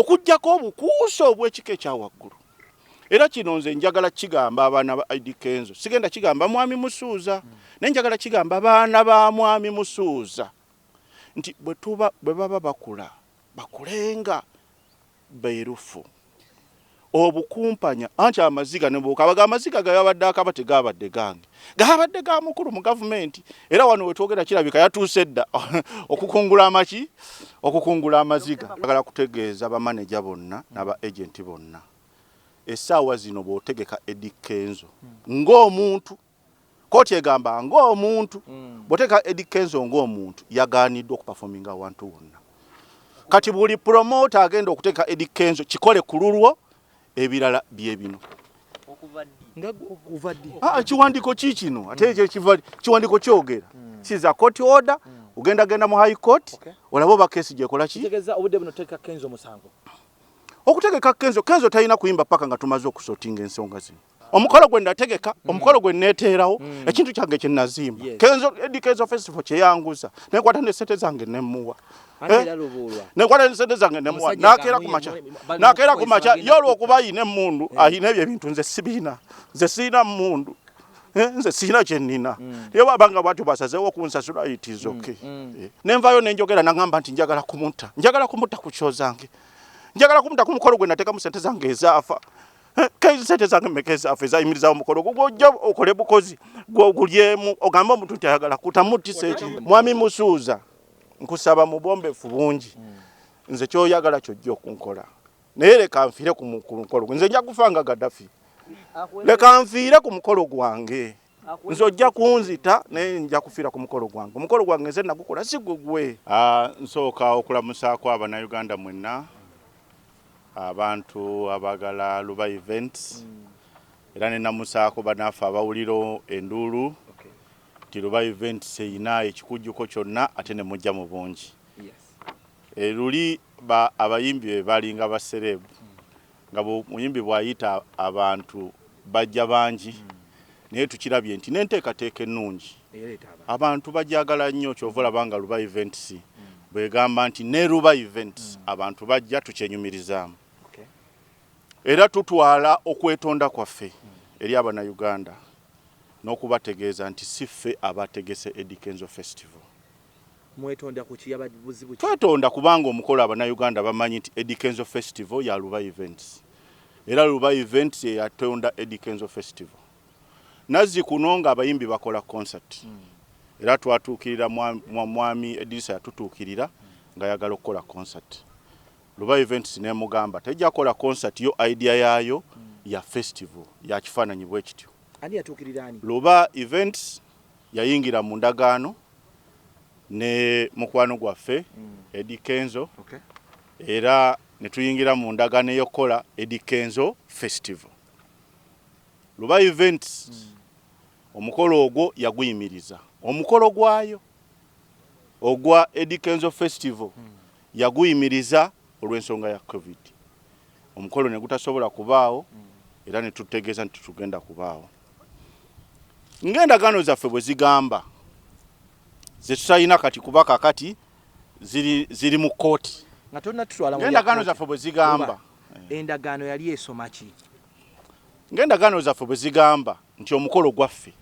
okujjako obukuusa obw'ekika ekya waggulu. Era kino nze njagala kigamba abaana ba Eddy Kenzo, sigenda kigamba mwami Musuuza, naye njagala kigamba abaana ba mwami Musuuza nti bwe baba bakula bakulenga beerufu obukumpanya anti amaziga ne bwokabaga amaziga gayabadde akaba tegabadde gange gabadde ga mukulu mu gavumenti. Era wano we twogera kirabika yatuuse dda okukungula amaki okukungula amaziga. Njagala kutegeeza bamaneja bonna n'aba agenti bonna essaawa zino bw'otegeka Eddy Kenzo ng'omuntu, kooti egamba ng'omuntu, bw'otegeka Eddy Kenzo ng'omuntu yagaaniddwa okupafominga awantu wonna. Kati buli promoter agenda okutegeka Eddy Kenzo kikole ku lulwo, ebirala bye bino. Kiwandiiko kikino ate kiwandiiko kyogera kiza court order, genda mu high court olaba oba kesi gyekola ki. Kitegeeza obudde buno tegeka Kenzo musango. Okutegeka Kenzo talina kuyimba paka nga tumaze okusotinga ensonga zino. Omukolo gwe ndategeka, omukolo gwe neeteerawo, ekintu kyange kye nazimba. Eddy Kenzo Festival kye yanguza. Nekwata ne sente zange nemmuwa. Nekwata ne sente zange nemmuwa. Nakeera ku macha. Yolwo okuba ayina emmundu, ayina ebyo ebintu nze sibiina. Nze siina mmundu. Nze siina kye nnina. Naye babanga bwatyo basazeewo okunsasula it is okay. Nenvayo nenjogera nagamba nti njagala kumutta. Njagala kumutta ku kyo zange. Njagala kumutta ku mukolo gwe nateeka mu sente zange ezaafa. Kezi sente zange mmeka ezaafa ezayimiriza omukolo gw'ojja okole bukozi gw'ogulyemu ogamba omuntu nti ayagala kutamuttisa eki. Mwami Musuuza nkusaba mu bwombeefu bungi nze ky'oyagala ky'ojja okunkola, naye leka nfiire ku mukolo gwe. Nze nja kufa nga Gaddafi, leka nfiire ku mukolo gwange. Nze ojja kunzita naye nja kufiira ku mukolo gwange. Omukolo gwange nze nagukola si gwe. Nsooka okulamusaako Abannayuganda mwenna, abantu abagala Luba Events, era ne namusaako banaffe abawulira enduulu nti Luba Events eyina ekikujjuko kyonna ate ne mujja mu bungi. Luli abayimbi be balinga baserebu nga muyimbi bw'ayita abantu bajja bangi, naye tukirabye nti n'enteekateeka ennungi abantu bajagala nnyo. Kyova olaba nga Luba Events bwegamba nti ne Luba Events abantu bajja tukyenyumirizaamu. Era tutwala okwetonda kwaffe eri Abannayuganda n'okubategeeza nti si ffe abategese Eddy Kenzo Festival. Mwetonda ku kiyabadde buzibu. Twetonda kubanga omukolo Abannayuganda bamanyi nti Eddy Kenzo Festival ya Luba Events. Era Luba Events ye yatonda Eddy Kenzo Festival. Nazzi kuno nga abayimbi bakola concert. Era twatuukirira mwami Edisa yatutuukirira nga yagala okukola concert. Luba Events ne mugamba tejja kola concert yo idea yaayo ya festival ya kifaananyi bwe kityo. Ani yatuukirira ani? Luba Events yayingira mu ndagaano ne mukwano gwaffe Eddy Kenzo. Era ne tuyingira mu ndagaano y'okukola Eddy Kenzo Festival. Luba Events omukolo ogwo yaguyimiriza. Omukolo gwayo ogwa Eddy Kenzo Festival yaguyimiriza olw'ensonga ya COVID. Omukolo ne gutasobola kubaawo era ne tutegeeza nti tugenda kubaawo. Ng'endagaano zaffe bwe zigamba ze tutalina kati kuba kakati ziri mu kooti. Ng'endagaano zaffe bwe zigamba endagaano yali esoma ki? Ng'endagaano zaffe bwe zigamba nti omukolo gwaffe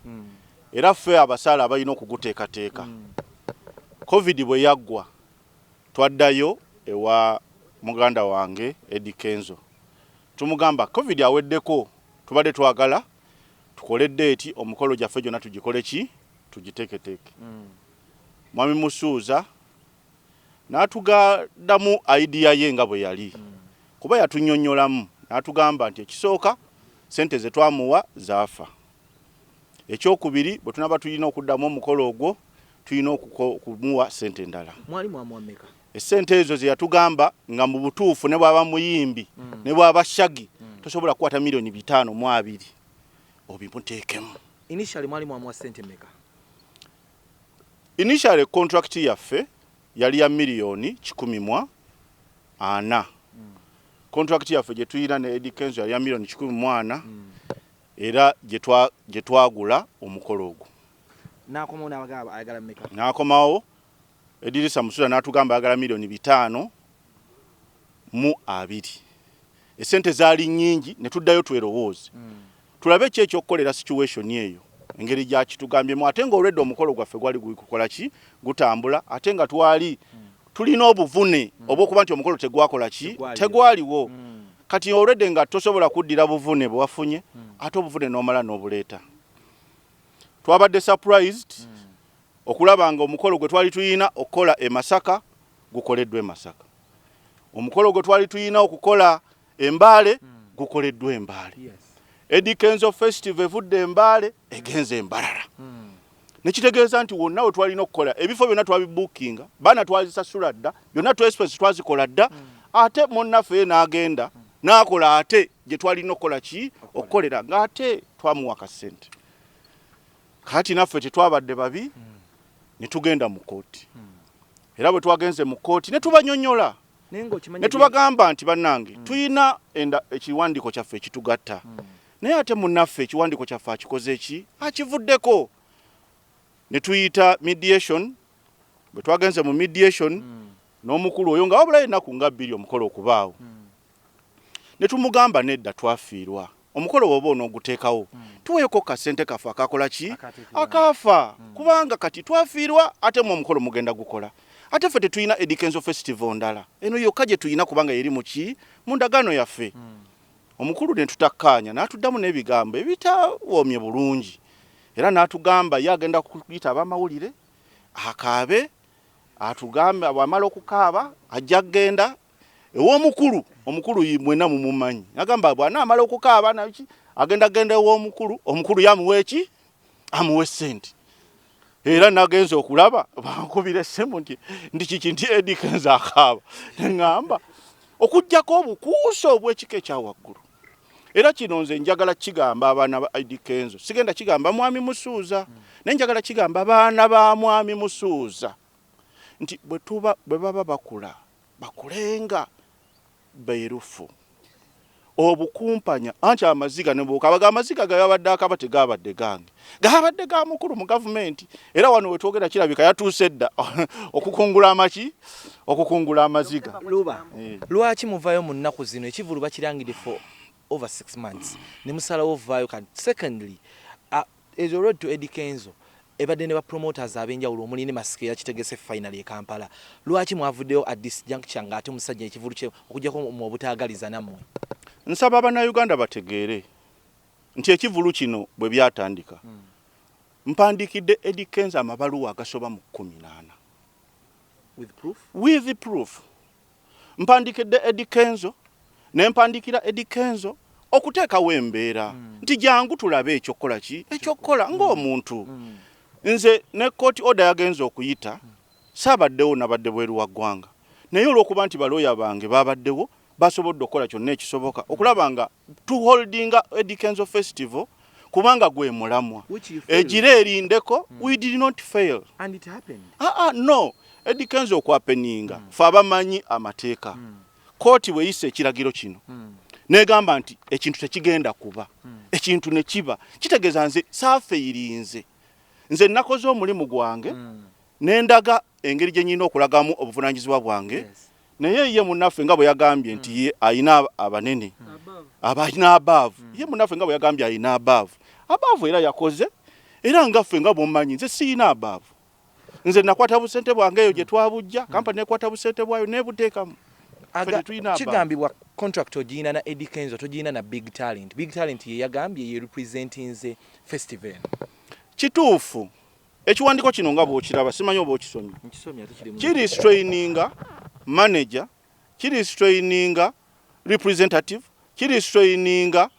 era ffe abasaala abalina okuguteekateeka. COVID bwe yaggwa twaddayo ewa muganda wange Eddy Kenzo. Tumugamba COVID aweddeko, tubadde twagala tukole date omukolo gyaffe gyonna tugikole ki? Tugiteeketeeke. Mwami Musuuza n'atugaddamu idea ye nga bwe yali. Kuba yatunnyonnyolamu n'atugamba nti ekisooka sente ze twamuwa zaafa. Ekyokubiri bwe tunaba tulina okuddamu omukolo ogwo tulina okumuwa sente endala. Mwalimu amwameka. Esente ezo ze yatugamba nga mu butuufu ne bwaba muyimbi ne bwaba shagi tosobola kukwata $5,200,000 obimuteekemu. Initially mwalimu amwa sente meka? Initially contract yaffe yali ya $1,140,000. Contract yaffe gye tuyina ne Eddy Kenzo yali ya $1,140,000 era gye twagula omukolo ogwo. N'akomawo n'abagamba ayagala meka? N'akomawo Eddy Musuuza n'atugamba ayagala $5,000,000 mu 2 esente zaali nnyingi ne tuddayo twerowoze tulabe ki ekyokukolera situation eyo engeri gyaki tugambyemu ate nga olwedde omukolo gwaffe gwali gukukola ki gutambula ate nga twali tulina obuvune obwokuba nti omukolo tegwakola ki tegwaliwo kati olwedde nga tosobola kuddira buvune bwafunye ate obuvune n'omala n'obuleeta twabadde surprised okulaba nga omukolo gwe twali tuyina okukola e Masaka gukoleddwa e Masaka omukolo gwe twali tuyina okukola Embaale gukoleddwa Embaale Eddy Kenzo Festival evudde Embaale egenze Embarara nekitegeeza nti wonna we twalina okukola ebifo byonna twabibookinga baana twazisasula dda byonna twespace twazikola dda ate munnaffe n'agenda n'akola ate gye twalina okukola ki okukolera ng'ate twamuwa kasente kati naffe tetwabadde babi ne tugenda mu kooti era bwe twagenze mu kooti ne tubanyonyola ne tubagamba nti bannange tuyina ekiwandiiko kyaffe ekitugatta naye ate munnaffe ekiwandiiko kyaffe akikoze ki akivuddeko ne tuyita mediation bwe twagenze mu mediation n'omukulu oyo nga wabulayo ennaku nga 2 omukolo okubaawo ne tumugamba nedda twafiirwa omukolo bw'oba onooguteekawo tuweeko kasente kaffe akakola ki akaafa kubanga kati twafiirwa ate mu omukolo mugenda gukola ate ffe tetuyina Eddy Kenzo Festival ndala eno yokka gye tuyina kubanga eri mu ki mu ndagaano yaffe omukulu ne tutakkaanya n'atuddamu n'ebigambo ebitawoomye bulungi era n'atugamba ye agenda kuyita abamawulire akaabe atugambe bw'amala okukaaba ajja kgenda ew'omukulu omukulu mwenna mumumanyi agamba bw'anaamala okukaaba naki agenda ew'omukulu omukulu yamuwa eki amuwa essente era nagenza okulaba bankubira essimu nti kiki nti Eddy Kenzo akaaba neŋŋamba okuggyako obukuusa obw'ekika ekyawaggulu era kino nze njagala kigamba abaana ba Eddy Kenzo sigenda kigamba mwami Musuuza naye njagala kigamba abaana ba mwami Musuuza nti bwe baba bakula bakulenga beerufu obukumpanya anti amaziga ne bwokabaga amaziga gabadde akaba tegabadde gange gabadde ga mukulu mu gavumenti era wano wetwogera kirabika yatuuse dda okukungula amaziga Luba lwaki muvayo mu nnaku zino ekivulu bakirangire for over 6 months ne musalawo vayo kandi secondly as a road to Eddy Kenzo ebadde ne ba promoters abenjawulo omuli ne Masike yakitegese final e Kampala lwaki mwavuddeyo at this juncture ng'ate musajja ekivulu kye okujjako mu obutaagaliza nammwe nsaba abannayuganda bategeere nti ekivulu kino bwe byatandika mpandiikidde Eddy Kenzo amabaluwa agasoba mu 18 with proof mpandiikidde Eddy Kenzo ne mpandiikira Eddy Kenzo okuteekawo embeera nti jangu tulabe ekyokukola ki ekyokukola ng'omuntu nze ne court order yagenza okuyita saabaddewo nabadde bweru wa ggwanga naye olw'okuba nti balooya bange babaddewo basobodde okukola kyonna ekisoboka okulaba nga tuholdinga Eddy Kenzo Festival kubanga gwe mulamwa egira erindeko we did not fail and it happened no Eddy Kenzo okwapeninga fe abamanyi amateeka kooti bweyise ekiragiro kino negamba nti ekintu tekigenda kuba ekintu ne kiba kitegeeza nze saafeyirinze nze nakoze omulimu gwange nendaga engeri gye nyina okulagamu obuvunaanyizibwa bwange naye ye munnaffe nga bwe yagambye nti ye ayina abanene abalina abaavu ye munnaffe nga bwe yagambye ayina abaavu era yakoze era ngaffe nga bw'omumanyi nze siyina abaavu nze nakwata busente bwange eyo gye twabujja kampani nekwata busente bwayo nebuteekamu kigambibwa contract ogiyina na Eddy Kenzo togiyina na Big Talent ye yagambye ye representinze festival kituufu ekiwandiiko kino nga bw'okiraba simanyi oba okisomye kiri straininga manager kiri straininga representative kiri straininga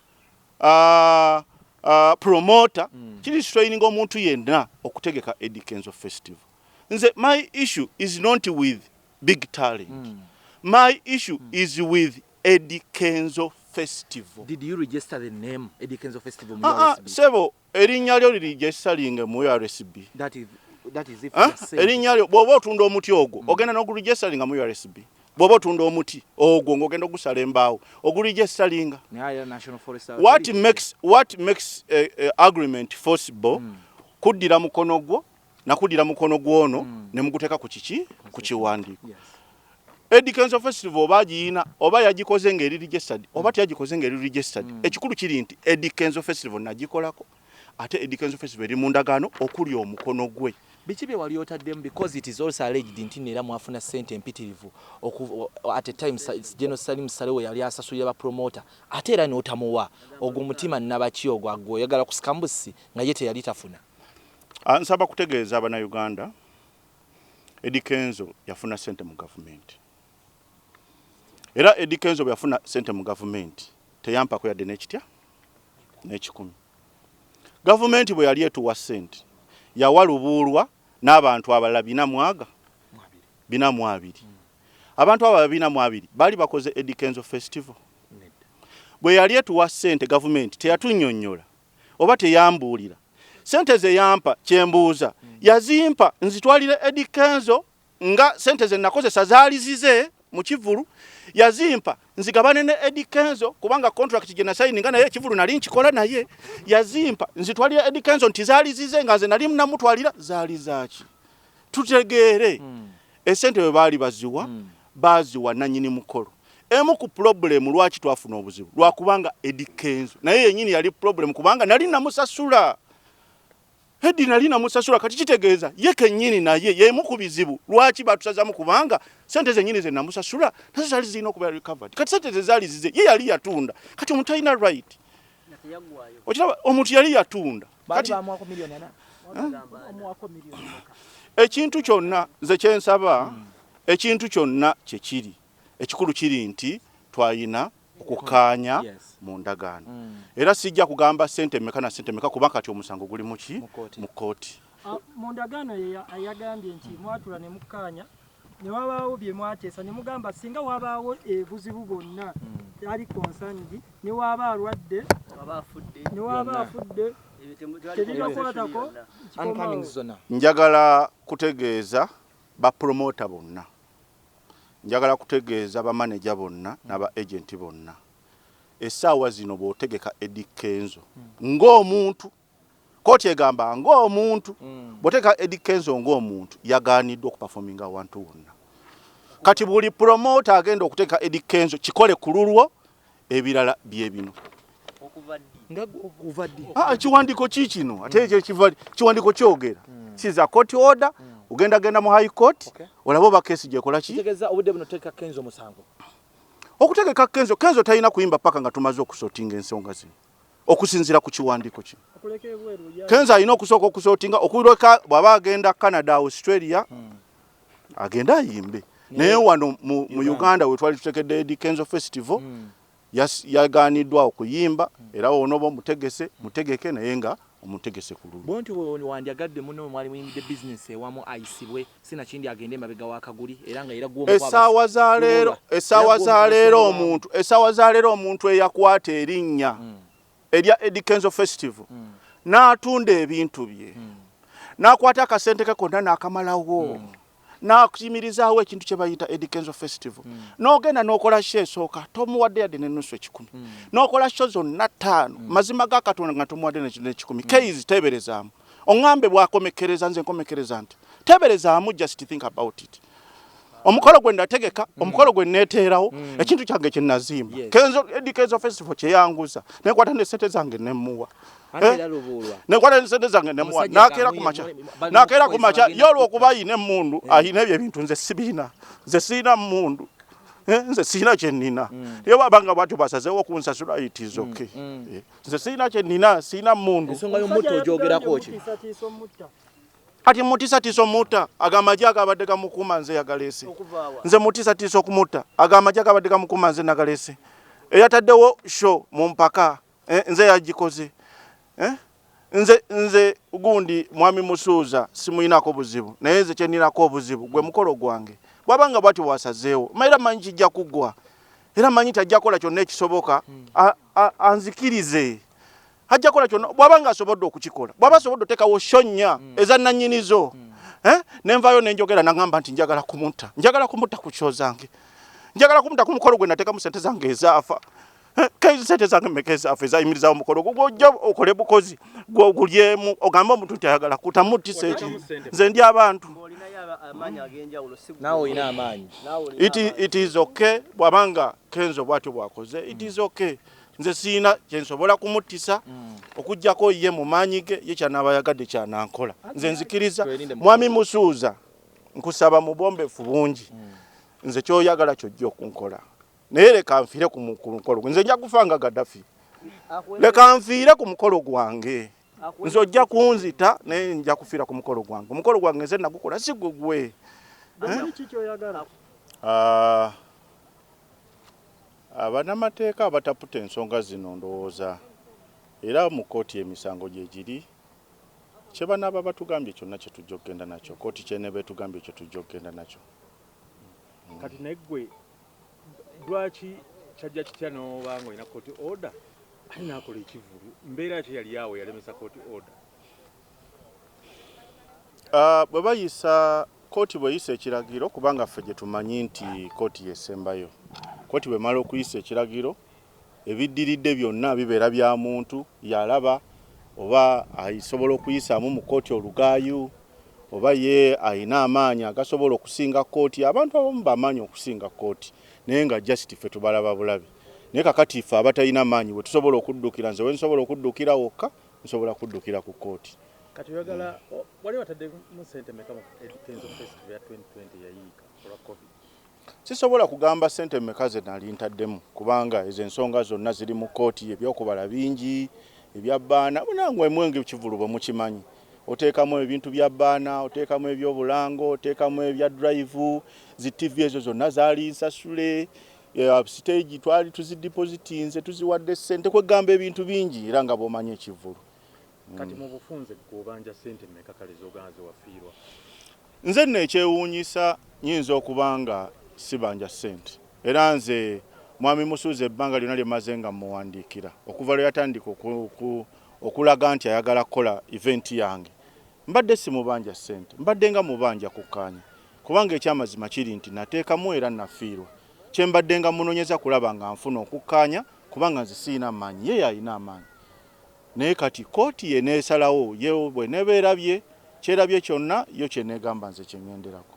promoter kiri straininga omuntu yenna okutegeka Eddy Kenzo Festival nze my issue is not with Big Talent my issue is with Eddy Kenzo Festival. Did you register the name Eddy Kenzo Festival mu RSB? Sebo erinnya lyo liregistaringe mu RSB. That is if erinnya lyo bw'oba otunda omuti ogwo ogenda n'oguregistaringa mu RSB. Bw'oba otunda omuti ogwo ng'ogenda ogusala embaawo oguregistaringa. National Forest what makes agreement forcible kuddira mukono gwo na kuddira mukono gwono ne muguteeka ku kiki ku kiwandiiko. Eddy Kenzo Festival bagiina oba yagikoze ngeri registered oba teyagikoze ngeri registered ekikulu kiri nti Eddy Kenzo Festival nagikolako ate Eddy Kenzo Festival eri mu ndagaano okuli omukono gwe. Biki bye wali otaddemu because it is also alleged nti neera mwafuna ssente empitirivu at a time General Salim Salewo yali asasulira ba promoter ate era n'otamuwa ogwo mutima nabaki ogwo agoyagala kusikambusi nga ye teyali tafuna. Nsaba kutegeeza abana Uganda Eddy Kenzo yafuna ssente mu government. Era Eddy Kenzo yafuna ssente mu government teyampako yadde n'ekitya n'ekikumi. Government bwe yali etuwa ssente yawalubuulwa n'abantu abalala 420. Abantu aba 420 bali bakoze Eddy Kenzo Festival. Bwe yali etuwa ssente government teyatunnyonnyola oba teyambuulira. Ssente ze yampa kyembuuza yazimpa nzitwalire Eddy Kenzo nga ssente ze nakozesa zaali zize mu Kivulu yazimpa nzigabane ne Eddy Kenzo kubanga contract gye nasayininga naye Kivulu nali nkikola naye yazimpa nzitwalire Eddy Kenzo nti zaali zize nga ze nali namutwalira zaali zaaki tutegeere essente bwe baali baziwa baziwa nanyini mukolo emu ku problem lwaki twafuna obuzibu lwakubanga Eddy Kenzo naye yennyini yali problem kubanga nali namusasula Eddy nali namusasula kati kitegeeza ye kennyini naye yemu ku bizibu lwaki batusazamu kubanga sente zennyini ze namusasula nazo zaali zirina okuba recovered kati sente ze zaali zize ye yali yatunda kati omuntu alina right okiraba omuntu yali yatunda kati bamwako milioni ana ekintu kyonna nze kyensaba ekintu kyonna kyekiri ekikulu kiri nti twayina okukaanya mu ndagaano era sijja kugamba ssente mmeka na ssente mmeka kubanga kati omusango guli mu kkooti mu ndagaano yagambye nti mwatula ne mukaanya ne wabaawo bye mwateesa ne mugamba singa wabaawo ebuzibu bwonna yali concerned ne waba alwadde ne waba afudde terinakwatako njagala kutegeeza bapromota bonna njagala kutegeeza ba manager bonna n'aba agent bonna essaawa zino bw'otegeka Eddy Kenzo ng'omuntu kooti egamba ng'omuntu bw'otegeka Eddy Kenzo ng'omuntu yagaaniddwa okuperforminga awantu wonna kati buli promoter agenda okutegeka Eddy Kenzo kikole ku lulwo ebirala bye bino kiwandiiko kikino ate ekyo kiwandiiko kyogera kiza court order genda mu high court olaba oba kesi gyekola ki kitegeeza obudde buno tegeka Kenzo musango okutegeka Kenzo talina kuyimba paka nga tumaze okusotinga ensonga zino okusinzira ku kiwandiiko kino Kenzo alina okusooka okusotinga okuleka bw'aba agenda Canada Australia agenda ayimbe naye wano mu Uganda we twali tutekedde Eddy Kenzo Festival yagaaniddwa okuyimba era onoba mutegeke naye nga omutegese kululu bonti wandyagadde muno mwali muyimbidde business ewamu ayisibwe sina kindi agende mabega wakaguli era nga gwo essaawa za leero omuntu eyakwata erinnya erya Eddy Kenzo Festival n'atunda ebintu bye n'akwata akasente ke konna n'akamalawo n'akuyimirizaawo ekintu kye bayita Eddy Kenzo Festival n'ogenda n'okola sho esooka tomuwadde yadde n'ennusu ekikumi n'okola sho zonna 5 mazima ga Katonda nga tomuwadde n'ekikumi keyizi teeberezaamu oŋŋambe bw'akomekereza nze nkomekereza nti teeberezaamu just think about it omukolo gwe ndategeka omukolo gwe neeteerawo ekintu kyange kye nazimba Eddy Kenzo Festival kye yanguza nekwata ne ssente zange nemmuwa nekwata ne ssente zange nemmuwa nakeera ku makya ye olw'okuba ayina emmundu ayina ebyo ebintu nze sibiina nze siina mmundu nze siina kye nnina ye bwabanga bwatyo basazeewo okunsasula it is okay nze siina kye nnina siina mmundu ensonga y'omutta ogyogerako ki ati mutiisa mutta agamaje agabadde gamukuma nze yagalese nze mutiisa okumutta agamaje agabadde gamukuma nze nagalese eyataddewo show mu mpaka nze yagikoze nze gundi mwami Musuuza simuyinako buzibu naye nze kyeninako obuzibu gwe mukolo gwange bwabanga bwati wasazeewo era manyi kijja kuggwa era manyi tajja kola kyonna ekisoboka anzikirize hajja kola kyonna bwabanga asobodde okukikola bwaba asobodde otekawo shonnya ezannanyinizo nenvayo nenjogera nagamba nti njagala kumutta ku kyo zange njagala kumutta ku mukolo gwe nateekamu ssente zange ezaafa Kenzo sente zange mekeza afeza imiriza omukolo gujja okole bukozi gwo gulyemu ogamba omuntu tayagala kutamutisa eki nze ndi abantu nawo ina amanyi it is okay bwabanga Kenzo bwatyo bwakoze it is okay nze sina kyensobola kumutisa okujjako ye mu manyige ye kyanaba yagadde kyanankola nze nzikiriza mwami Musuuza nkusaba mu bombefu bungi nze kyoyagala kyojja okunkola naye leka nfiire ku mukolo nze nja kufanga Gaddafi leka nfiire ku mukolo gwange nze ojja kunzita naye nja kufiira ku mukolo gwange omukolo gwange nze nagukola si gugwe abanamateeka abataputa ensonga zino ndowooza era mu kooti emisango gye giri kye banaaba batugambye kyonna kye tujja okgenda nakyo kooti kyene betugambye kye tujja okgenda nakyo kati naggwe lwaki kyajja kitya n'obanga olina kooti order ali naakola ekivulu mbeera ki yali awo yalemesa kooti order bwe bayisa kooti bweyisa ekiragiro kubanga ffe gye tumanyi nti kooti yesembayo kooti bwe mala okuyisa ekiragiro ebiddiridde byonna bibeera bya muntu yalaba oba ayisobola okuyisaamu mu kooti olugaayu oba ye ayina amaanyi agasobola okusinga kooti abantu abamu bamaanyi okusinga kooti naye nga just ffe tubalaba bulabi naye kakati ffe abatalina maanyi bwe tusobola okuddukira nze we nsobola okuddukira wokka nsobola kuddukira ku kooti kati oyagala wali watadde mu sente meka mu Eddy Kenzo Festival ya 2020 yayiika olwa covid sisobola kugamba sente meka ze nali ntaddemu kubanga ezo ensonga zonna ziri mu kooti ebyokubala bingi ebyabbaana munangwe mwenge kivulu bwe mukimanyi oteekamu ebintu bya bbaana oteekamu ebyobulango oteekamu ebya drive zi TV ezo zonna zaali nsasule stage twali tuzidepositinze tuziwadde sente kwegamba ebintu bingi era nga bw'omanyi ekivulu kati mu bufunze gobanja sente meka kale zoganze wafiirwa nze nekyewuunyisa nyinza okubanga sibanja sente era nze mwami Musuuza ebbanga lyonna lyemaze nga muwandiikira okuva lwe yatandika okulaga nti ayagala kukola event yange mbadde simubanja sente mbadde nga mubanja kukkaanya kubanga ekyamazima kiri nti nateekamu era nafiirwa kye mbadde nga munonyeza kulaba nga nfuna okukkaanya kubanga nze siina maanyi ye yalina amaanyi naye kati kooti ye neesalawo ye bwe nebeerabye kyerabye kyonna yo kye neegamba nze kye ŋŋenderako